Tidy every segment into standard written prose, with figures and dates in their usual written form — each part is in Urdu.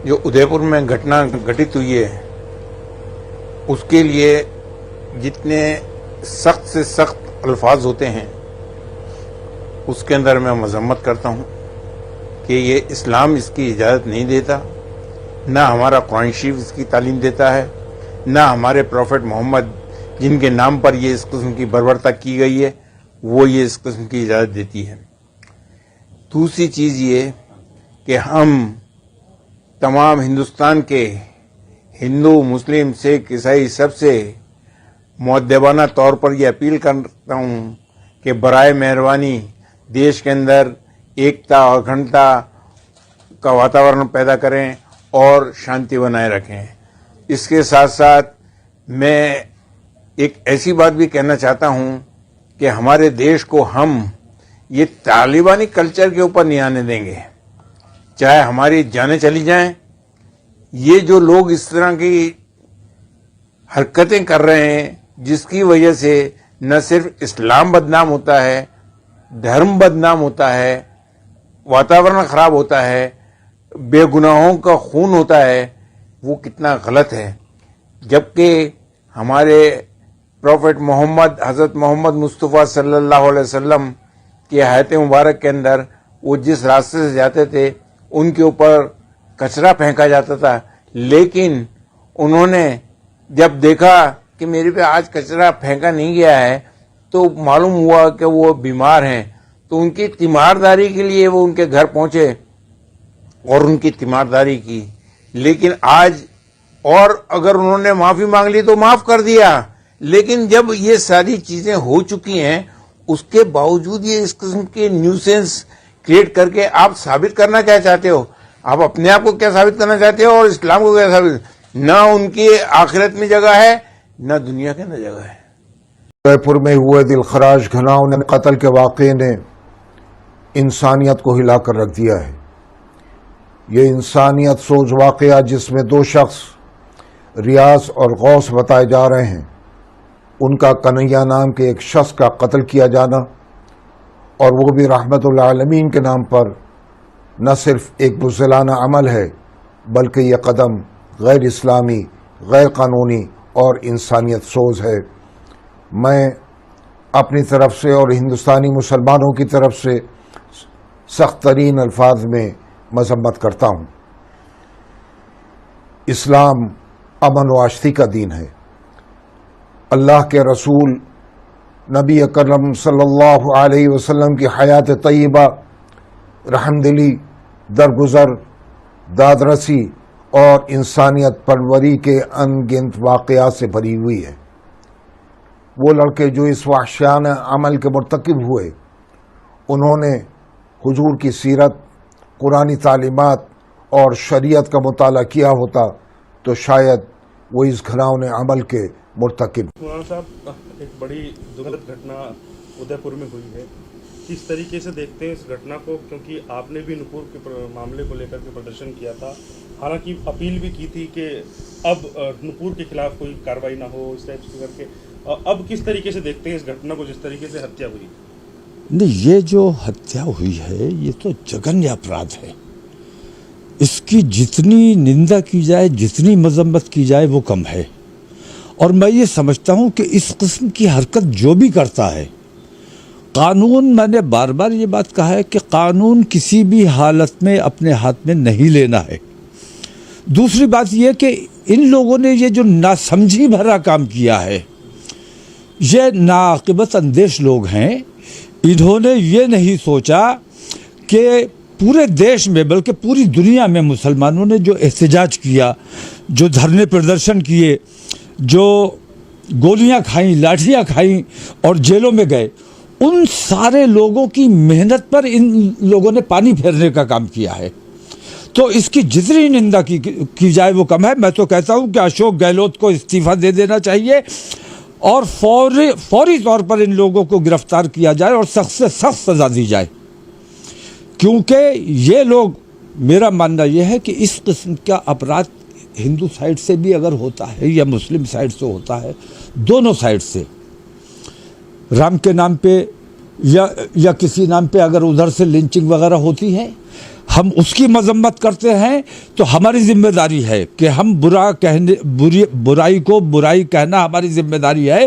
جو ادے پور میں گھٹنا گھٹت ہوئی ہے اس کے لیے جتنے سخت سے سخت الفاظ ہوتے ہیں اس کے اندر میں مذمت کرتا ہوں کہ یہ اسلام اس کی اجازت نہیں دیتا، نہ ہمارا قرآن شریف اس کی تعلیم دیتا ہے، نہ ہمارے پروفٹ محمد جن کے نام پر یہ اس قسم کی بربرتا کی گئی ہے وہ یہ اس قسم کی اجازت دیتی ہے۔ دوسری چیز یہ کہ ہم تمام ہندوستان کے ہندو، مسلم، سکھ، عیسائی سب سے مؤدبانہ طور پر یہ اپیل کرتا ہوں کہ برائے مہربانی دیش کے اندر ایکتا اور اکھنڈتا کا واتاورن پیدا کریں اور شانتی بنائے رکھیں۔ اس کے ساتھ ساتھ میں ایک ایسی بات بھی کہنا چاہتا ہوں کہ ہمارے دیش کو ہم یہ طالبانی کلچر کے اوپر نہیں آنے دیں گے، چاہے ہماری جانیں چلی جائیں۔ یہ جو لوگ اس طرح کی حرکتیں کر رہے ہیں جس کی وجہ سے نہ صرف اسلام بدنام ہوتا ہے، دھرم بدنام ہوتا ہے، واتاورن خراب ہوتا ہے، بے گناہوں کا خون ہوتا ہے، وہ کتنا غلط ہے۔ جبکہ ہمارے پروفٹ محمد، حضرت محمد مصطفیٰ صلی اللہ علیہ وسلم کی حیات مبارک کے اندر وہ جس راستے سے جاتے تھے ان کے اوپر کچرا پھینکا جاتا تھا، لیکن انہوں نے جب دیکھا کہ میرے پہ آج کچرا پھینکا نہیں گیا ہے تو معلوم ہوا کہ وہ بیمار ہیں، تو ان کی تیمارداری کے لیے وہ ان کے گھر پہنچے اور ان کی تیمارداری کی۔ لیکن آج اور اگر انہوں نے معافی مانگ لی تو معاف کر دیا، لیکن جب یہ ساری چیزیں ہو چکی ہیں اس کے باوجود یہ اس قسم کے نیوسنس کریٹ کر کے آپ ثابت کرنا کیا چاہتے ہو؟ آپ اپنے آپ کو کیا ثابت کرنا چاہتے ہو اور اسلام کو کیا ثابت؟ نہ ان کی آخرت میں جگہ ہے نہ دنیا کے اندر جگہ ہے۔ ادے پور میں ہوئے دل خراش گھناؤنے قتل کے واقعے نے انسانیت کو ہلا کر رکھ دیا ہے۔ یہ انسانیت سوز واقعہ جس میں دو شخص ریاض اور غوث بتائے جا رہے ہیں، ان کا کنہیا نام کے ایک شخص کا قتل کیا جانا اور وہ بھی رحمت العالمین کے نام پر نہ صرف ایک بزدلانہ عمل ہے بلکہ یہ قدم غیر اسلامی، غیر قانونی اور انسانیت سوز ہے۔ میں اپنی طرف سے اور ہندوستانی مسلمانوں کی طرف سے سخت ترین الفاظ میں مذمت کرتا ہوں۔ اسلام امن و آشتی کا دین ہے۔ اللہ کے رسول نبی اکرم صلی اللہ علیہ وسلم کی حیات طیبہ رحمدلی، درگزر، دادرسی اور انسانیت پروری کے ان گنت واقعات سے بھری ہوئی ہے۔ وہ لڑکے جو اس وحشیانہ عمل کے مرتکب ہوئے، انہوں نے حضور کی سیرت، قرآنی تعلیمات اور شریعت کا مطالعہ کیا ہوتا تو شاید وہ اس گھناؤنے عمل کے مرتکب۔ مولانا صاحب، ایک بڑی دکھد گھٹنا ادے پور میں ہوئی ہے، کس طریقے سے دیکھتے ہیں اس گھٹنا کو؟ کیونکہ آپ نے بھی نپور کے معاملے کو لے کر کے پردرشن کیا تھا، حالانکہ اپیل بھی کی تھی کہ اب نپور کے خلاف کوئی کارروائی نہ ہو اس ٹائپ سے کر کے، اب کس طریقے سے دیکھتے ہیں اس گھٹنا کو جس طریقے سے ہتیا ہوئی؟ نہیں، یہ جو ہتیا ہوئی ہے یہ تو جگنیہ اپرادھ ہے، اس کی جتنی نندا کی جائے، جتنی مذمت کی جائے وہ کم ہے۔ اور میں یہ سمجھتا ہوں کہ اس قسم کی حرکت جو بھی کرتا ہے، قانون، میں نے بار بار یہ بات کہا ہے کہ قانون کسی بھی حالت میں اپنے ہاتھ میں نہیں لینا ہے۔ دوسری بات یہ کہ ان لوگوں نے یہ جو ناسمجھی بھرا کام کیا ہے، یہ ناعاقبت اندیش لوگ ہیں۔ انہوں نے یہ نہیں سوچا کہ پورے دیش میں بلکہ پوری دنیا میں مسلمانوں نے جو احتجاج کیا، جو دھرنے پردرشن کیے، جو گولیاں کھائیں، لاٹھیاں کھائیں اور جیلوں میں گئے، ان سارے لوگوں کی محنت پر ان لوگوں نے پانی پھیرنے کا کام کیا ہے۔ تو اس کی جتنی نندا کی جائے وہ کم ہے۔ میں تو کہتا ہوں کہ اشوک گہلوت کو استعفیٰ دے دینا چاہیے اور فوری طور پر ان لوگوں کو گرفتار کیا جائے اور سخت سے سخت سزا دی جائے، کیونکہ یہ لوگ، میرا ماننا یہ ہے کہ اس قسم کا اپرادھ ہندو سائڈ سے بھی اگر ہوتا ہے یا مسلم سائڈ سے ہوتا ہے، دونوں سائڈ سے، رام کے نام پہ یا کسی نام پہ اگر ادھر سے لنچنگ وغیرہ ہوتی ہے، ہم اس کی مذمت کرتے ہیں تو ہماری ذمہ داری ہے کہ ہم برائی کو برائی کہنا ہماری ذمہ داری ہے.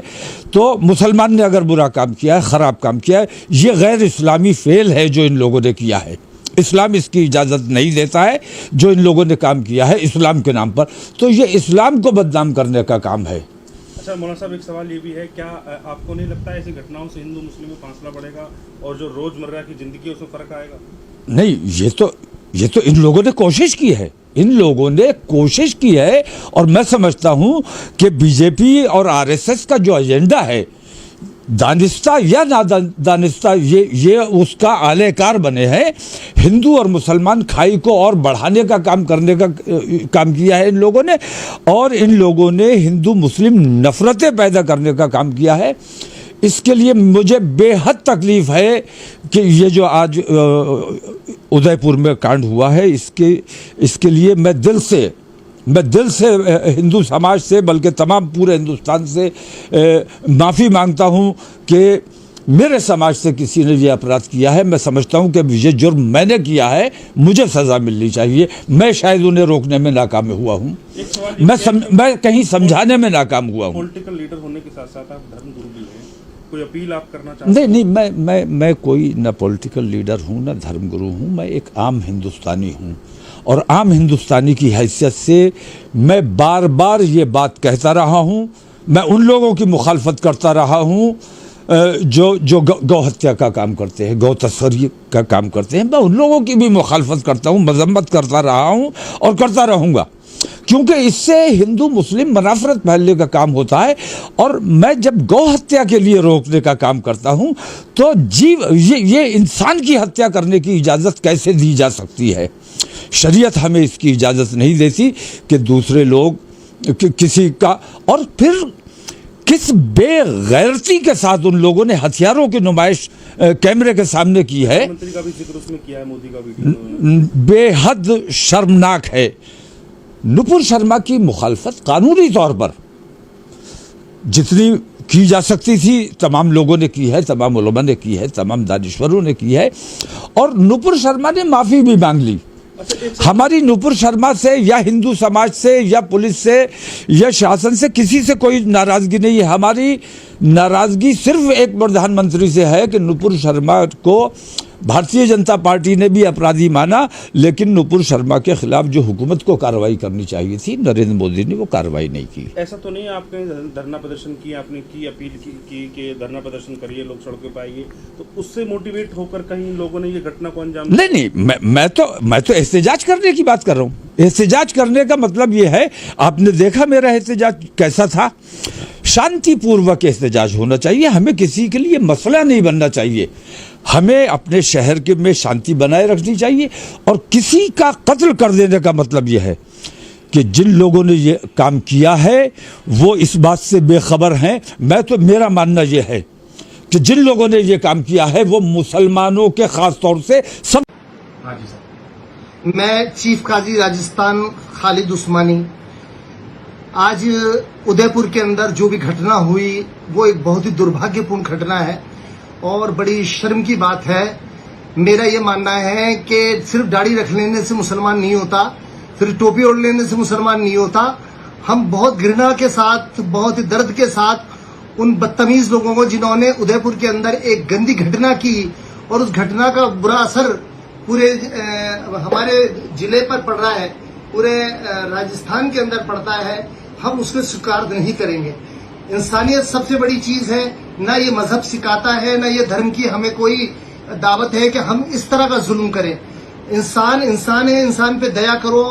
تو مسلمان نے اگر برا کام کیا ہے, خراب کام کیا ہے, یہ غیر اسلامی فعل ہے جو ان لوگوں نے کیا ہے. اسلام اس کی اجازت نہیں دیتا ہے جو ان لوگوں نے کام کیا ہے اسلام کے نام پر. تو یہ اسلام کو بدنام کرنے کا کام ہے. اچھا مولانا صاحب ایک سوال یہ بھی ہے, کیا آپ کو نہیں لگتا ہے ایسی گھٹناؤں سے ہندو مسلم میں فاصلہ بڑھے گا اور جو روزمرہ کی زندگی ہے اس میں فرق آئے گا؟ نہیں, یہ تو ان لوگوں نے کوشش کی ہے. ان لوگوں نے کوشش کی ہے اور میں سمجھتا ہوں کہ بی جے پی اور آر ایس ایس کا جو ایجنڈا ہے, دانستہ یا نادانستہ, یہ اس کا اعلی کار بنے ہیں. ہندو اور مسلمان کھائی کو اور بڑھانے کا کرنے کا کام کیا ہے ان لوگوں نے, اور ان لوگوں نے ہندو مسلم نفرتیں پیدا کرنے کا کام کیا ہے. اس کے لیے مجھے بے حد تکلیف ہے کہ یہ جو آج ادے پور میں کانڈ ہوا ہے, اس کے لیے میں دل سے ہندو سماج سے بلکہ تمام پورے ہندوستان سے معافی مانگتا ہوں کہ میرے سماج سے کسی نے یہ اپرادھ کیا ہے. میں سمجھتا ہوں کہ یہ جرم میں نے کیا ہے, مجھے سزا ملنی چاہیے. میں شاید انہیں روکنے میں ناکام ہوا ہوں, میں کہیں سمجھانے میں ناکام ہوا ہوں. پولیٹیکل لیڈر ہونے کے ساتھ ساتھ آپ دھرم گرو بھی ہیں, کوئی اپیل آپ کرنا چاہتے ہیں؟ نہیں, میں کوئی نہ پولیٹیکل لیڈر ہوں نہ دھرم گرو ہوں. میں ایک عام ہندوستانی ہوں, اور عام ہندوستانی کی حیثیت سے میں بار بار یہ بات کہتا رہا ہوں. میں ان لوگوں کی مخالفت کرتا رہا ہوں جو گو ہتیا کا کام کرتے ہیں, گو تسخری کا کام کرتے ہیں. میں ان لوگوں کی بھی مخالفت کرتا ہوں, مذمت کرتا رہا ہوں اور کرتا رہوں گا, کیونکہ اس سے ہندو مسلم منافرت پھیلنے کا کام ہوتا ہے. اور میں جب گو ہتیا کے لیے روکنے کا کام کرتا ہوں تو یہ انسان کی ہتیا کرنے کی اجازت کیسے دی جا سکتی ہے؟ شریعت ہمیں اس کی اجازت نہیں دیتی کہ دوسرے لوگ کسی کا. اور پھر کس بے غیرتی کے ساتھ ان لوگوں نے ہتھیاروں کی نمائش کیمرے کے سامنے کی ہے, منتری کا بھی ذکر اس میں کیا ہے, مودی کا بھی, بے حد شرمناک ہے. نپور شرما کی مخالفت قانونی طور پر جتنی کی جا سکتی تھی تمام لوگوں نے کی ہے, تمام علماء نے کی ہے, تمام دانشوروں نے کی ہے, اور نپور شرما نے معافی بھی مانگ لی. ہماری نپور شرما سے یا ہندو سماج سے یا پولیس سے یا شاسن سے کسی سے کوئی ناراضگی نہیں ہے. ہماری ناراضگی صرف ایک پردھان منتری سے ہے کہ نپور شرما کو بھارتیہ جنتا پارٹی نے بھی اپرادھی مانا, لیکن نپور شرما کے خلاف جو حکومت کو کارروائی کرنی چاہیے تھی نریندر مودی نے وہ کارروائی نہیں کی. ایسا تو نہیں آپ نے دھرنا پردرشن کیا, آپ نے کی اپیل کی کہ دھرنا پردرشن کریے, لوگ سڑکوں پہ آئیے, تو اس سے موٹیویٹ ہو کر کہیں لوگوں نے یہ گھٹنا کو انجام دیا؟ نہیں, میں تو احتجاج کرنے کی بات کر رہا ہوں. احتجاج کرنے کا مطلب یہ ہے, آپ نے دیکھا میرا احتجاج کیسا تھا, شانتی پوروک احتجاج ہونا چاہیے. ہمیں کسی کے لیے مسئلہ نہیں بننا چاہیے, ہمیں اپنے شہر کے میں شانتی بنائے رکھنی چاہیے. اور کسی کا قتل کر دینے کا مطلب یہ ہے کہ جن لوگوں نے یہ کام کیا ہے وہ اس بات سے بے خبر ہیں. میرا ماننا یہ ہے کہ جن لوگوں نے یہ کام کیا ہے وہ مسلمانوں کے خاص طور سے میں چیف قاضی راجستھان خالد عثمانی. آج ادے پور کے اندر جو بھی گھٹنا ہوئی وہ ایک بہت ہی دربھاگیہ پورن گھٹنا ہے اور بڑی شرم کی بات ہے. میرا یہ ماننا ہے کہ صرف داڑھی رکھ لینے سے مسلمان نہیں ہوتا, صرف ٹوپی اوڑھ لینے سے مسلمان نہیں ہوتا. ہم بہت گھرنا کے ساتھ, بہت ہی درد کے ساتھ ان بدتمیز لوگوں کو جنہوں نے ادے پور کے اندر ایک گندی گھٹنا کی اور اس گھٹنا کا برا اثر پورے ہمارے ضلع پر پڑ رہا ہے, پورے راجستھان کے اندر پڑتا ہے, ہم اس کو سویکار نہیں کریں گے. انسانیت سب سے بڑی چیز ہے, نہ یہ مذہب سکھاتا ہے نہ یہ دھرم کی ہمیں کوئی دعوت ہے کہ ہم اس طرح کا ظلم کریں. انسان ہے, انسان پہ دیا کرو.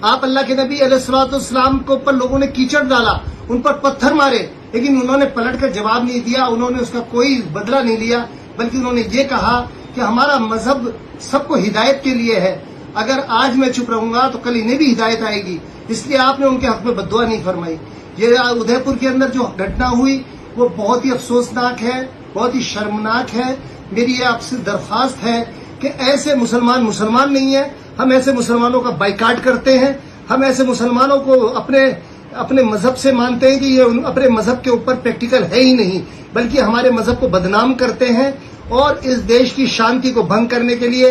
آپ اللہ کے نبی علیہ الصلوۃ والسلام کے اوپر لوگوں نے کیچڑ ڈالا, ان پر پتھر مارے, لیکن انہوں نے پلٹ کر جواب نہیں دیا, انہوں نے اس کا کوئی بدلہ نہیں لیا, بلکہ انہوں نے یہ کہا کہ ہمارا مذہب سب کو ہدایت کے لیے ہے, اگر آج میں چپ رہوں گا تو کل انہیں بھی ہدایت آئے گی, اس لیے آپ نے ان کے حق میں بد دعا نہیں فرمائی. یہ ادے پور کے اندر جو گھٹنا ہوئی وہ بہت ہی افسوسناک ہے, بہت ہی شرمناک ہے. میری یہ آپ سے درخواست ہے کہ ایسے مسلمان نہیں ہیں, ہم ایسے مسلمانوں کا بائیکاٹ کرتے ہیں, ہم ایسے مسلمانوں کو اپنے مذہب سے مانتے ہیں کہ یہ اپنے مذہب کے اوپر پریکٹیکل ہے ہی نہیں, بلکہ ہمارے مذہب کو بدنام کرتے ہیں اور اس دیش کی شانتی کو بھنگ کرنے کے لیے